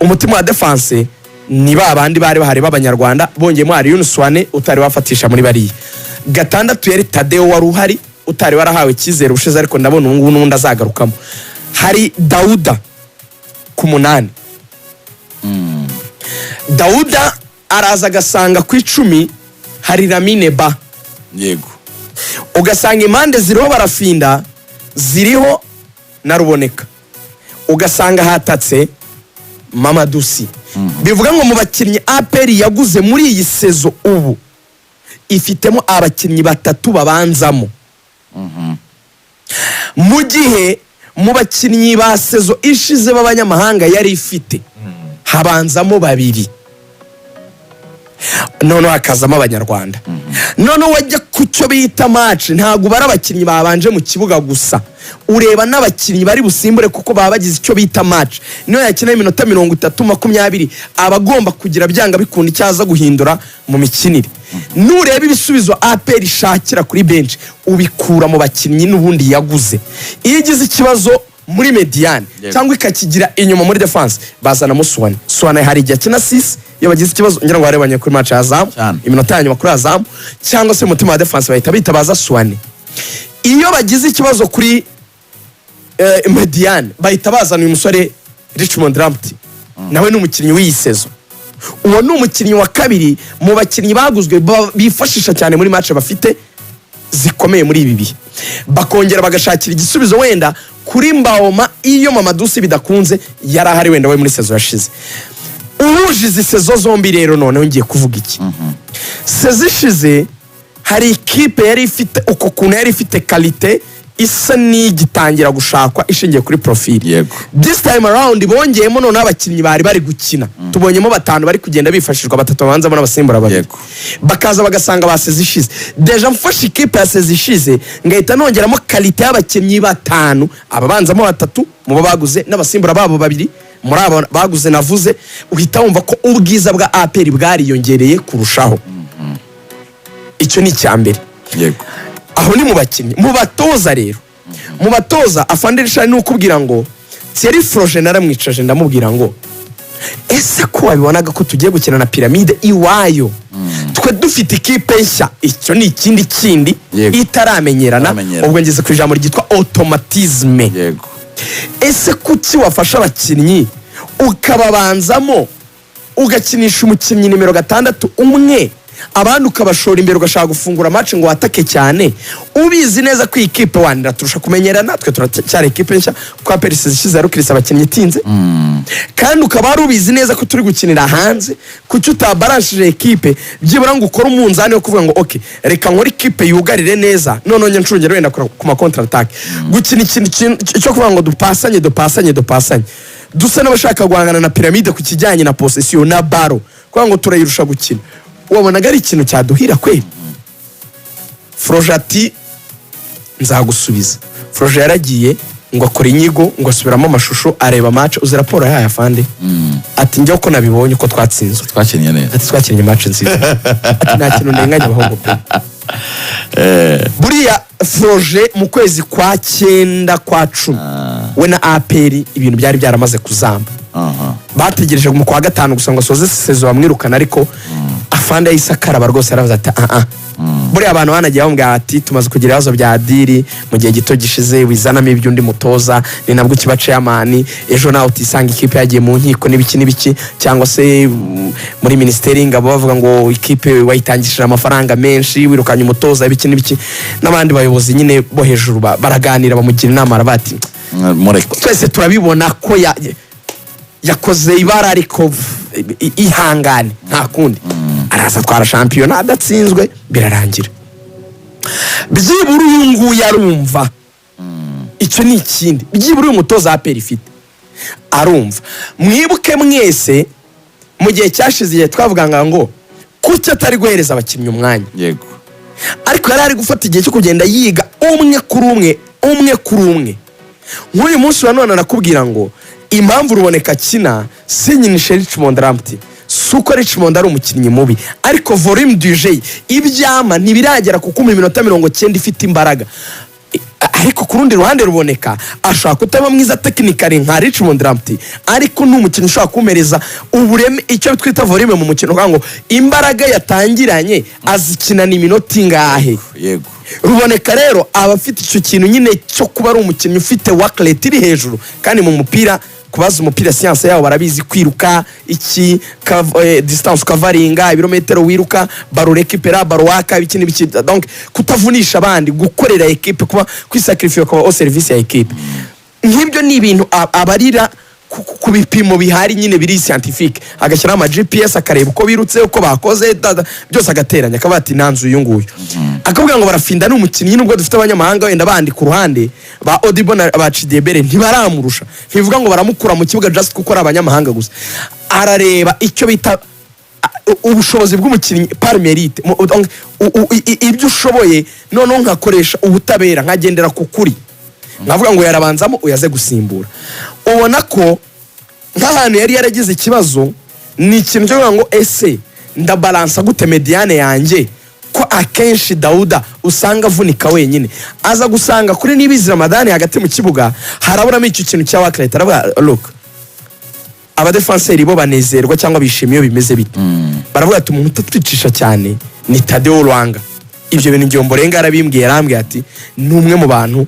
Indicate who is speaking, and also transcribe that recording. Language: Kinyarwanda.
Speaker 1: umutima wa defense ni babandi bari bahari b'abanyarwanda bongeyemo hari Yunus Wane utari wafatisha muri bariya. Gatandatu yari Tadeo wari uhari utari warahawe cyizere ushize ariko ndabona ubu n'undi azagarukamo. Hari Dauda ku 8. Dauda araza gasanga ku 10 hari Lamine Ba.
Speaker 2: Yego.
Speaker 1: Ugasanga impande ziriho barafinda ziriho na Ruboneka. Ugasanga hatatse Mamadou Sy. Bivuga ngo mu bakinnyi APR yaguze muri iyi sezo ubu ifitemo abakinnyi batatu babanzamo. Mu gihe mu bakinnyi ba sezo ishize b'abanyamahanga yari ifite habanzamo 2. None hakazamo abanyarwanda. None wajya ku cyo bita match ntago bara abakinnyi babanje mu kibuga gusa. Ureba n'abakinnyi bari busimbure kuko baba bagize icyo bita match. Niyo yakina iminota 30 20 abagomba kugira byanga bikunda icyaza guhindura mu mikinire. Nureba ibisubizo APR ishakira kuri bench ubikura mu bakinnyi n'ubundi yaguze. Iyo igize ikibazo muri mediane cyangwa ikakigira inyuma muri defense bazana Muswane. Swane hari igihe kina 6 iyo bagize ikibazo ngira ngo barebanye kuri match ya Azam iminota yanyuma kuri Azam cyangwa se mutima wa defense bahita bitabaza Swane. Iyo bagize ikibazo kuri mediane bahita bazana uyu musore Richmond Ramptey nawe n'umukinnyi w'iyisezo. Uwo n'umukinnyi wa kabiri mu bakinnyi baguzwe bifashisha cyane muri match bafite zikomeye muri ibi bihe. Bakongera bagashakira igisubizo wenda kuri Mbaoma iyo Mamadou Sy bidakunze yarahari wenda we muri sezo yashize. Urujize sezo zombi rero none ngiye kuvuga iki. Sezo ishize hari ikipe yari ifite uko kuntu yari ifite qualité isa n'igitangira gushakwa ishingiye kuri profile.
Speaker 2: Yego.
Speaker 1: This time around bongeyemo none abakinnyi bari gukina. Tubonyemo 5 bari kugenda bifashishwa 3 babanza muri abasimbura babiri. Bakaza bagasanga baseze ishize. Deja mfashe ikipe yaseze ishize ngahita nongeramo qualité y'abakinnyi 5 ababanzamo 3 mu baguze n'abasimbura babo 2 muri abo baguze navuze uhita wumva ko ubwiza bwa APR bwariyongereye kurushaho. Icyo ni cyambere.
Speaker 2: Yego.
Speaker 1: Aho ni mu bakinnyi mu batoza rero. Mu batoza afandirisha ni ukubwira ngo Thierry Froger naramwicaje ndamubwira ngo ese ko wabibonaga ko tugiye gukina na Pyramide iwayo twe dufite ikipe nshya icyo ni ikindi itaramenyerana ubwo ngeze ku ijambo ryitwa automatisme.
Speaker 2: Yego.
Speaker 1: Ese kuki wafasha abakinnyi ukababanzamo ugakinisha umukinnyi nimero 6 umwe abandi ukabashora imbere ugashaka gufungura match ngo atake cyane ubizi neza ko ikipe wandira turusha kumenyerana natwe turacyari ikipe nshya kwa Perisize ishize arukirisa abakinnyi itinze kandi ukaba ubizi neza ko turi gukinira hanze kuki utabarashije ikipe byibura ngo ukora umunzani wo kuvuga ngo okay reka nkore ikipe yugarire neza none nje ncungere wenda ku ma counter attack gukina ikintu cyo kuvuga ngo dupasanye dusa n'abashaka guhangana na Pyramide ku kijyanye na possession na baro kuvuga ngo turayirusha gukina wabonaga ari ikintu cyaduhira kweli. Froger ati nzagusubiza. Froger yaragiye ngo akora inyigo ngo asubiramo amashusho areba match uzi raporo yaya fande ati njye uko nabibonye uko twatsinzwe
Speaker 2: twakinnye neza
Speaker 1: ati twakinnye match nziza ati nta kintu ndenganya abahungu pe. Buriya Froger mu kwezi kwa 9 kwa 10 we na APR ibintu byari byaramaze kuzamba. Bategereje mu kwa 5 gusa ngo soze sezo bamwirukana ariko afande y'isakara barwose aravuze ati buriya abantu banagiye bambwira ati tumaze kugira ibibazo bya diri mu gihe gito gishize wizanamo ibyo undi mutoza ni nabwo kibace y'amani ejo nawe utisanga ikipe yagiye mu nkiko n'ibiki cyangwa se muri ministeri y'ingabo bavuga ngo ikipe wayitangishije amafaranga menshi wirukanye umutoza ibiki n'abandi bayobozi nyine bo hejuru baraganira bamugira inama arabati twese turabibona ko yakoze ibara ariko ihangane nta kundi araza twara champion adatsinzwe birarangira byibura uyungu yarumva icyo ni ikindi byibura umutoza APR ifite arumva mwibuke mwese mu gihe cyashize igihe twavuga ngo kuki atari guhereza abakinnyi umwanya.
Speaker 2: Yego.
Speaker 1: Ariko yari ari gufata igihe cyo kugenda yiga umwe kuri umwe nk'uyu munsi wa none nakubwira ngo impamvu Ruboneka kina sinyinishe Richmond Ramptey suko Richmond ari umukinnyi mubi ariko volume du jeu ibyama ntibiragera kuko mu minota 90 ifite imbaraga ariko ku rundi ruhande ruboneka ashaka kutaba mwiza technically nka Richmond Ramptey, ariko n'umukino ushaka kumereza ubureme icyo twita volume mu mukino ngo imbaraga yatangiranye azikinana iminota ingahe.
Speaker 2: Yego.
Speaker 1: Ruboneka rero abafite icyo kintu nyine cyo kuba ari umukinnyi ufite work rate iri hejuru, kandi mu mupira kubaza umupira science yabo barabizi, kwiruka iki distance coveringa ibirometero wiruka, baro récupérer baro waka ibiki n'ibiki, donc kutavunisha abandi, gukorera equipe, kuba kwisacrifier kwa au service ya equipe. Nk'ibyo ni ibintu abarira ku bipimo bihari nyine biri scientifique, agashyira ama GPS akareba uko birutse uko bakoze byose agateranya akaba ati nanzu uyu nguyu, akavuga ngo barafinda n'umukinnyi nubwo dufite abanyamahanga wenda bandi ku ruhande ba Odibo na ba Chidebere ntibaramurusha, ntivuga ngo baramukura mu kibuga just kuko ari abanyamahanga gusa, arareba icyo bita ubushobozi bw'umukinnyi par mérite, ibyo ushoboye none nkakoresha ubutabera nkagendera ku kuri, navuga ngo yarabanzamo uyaze gusimbura. Ubona ko nk'ahantu yari yaragize ikibazo ni ikintu cyo ngo ese ndabalansa gute mediane yanjye, ko akenshi Dauda usanga avunika wenyine, aza gusanga kuri Nibizi Ramadani hagati mu kibuga haraburamo icyo kintu cya wakrete. Aravuga look, abadefenseri bo banezerwa cyangwa bishimiye bimeze bite, baravuga ati umuntu utatwicisha cyane ni Tadeo Lwanga. Ibyo bintu Ngiyomborenga arabimbwiye, arambwiye ati ni umwe mu bantu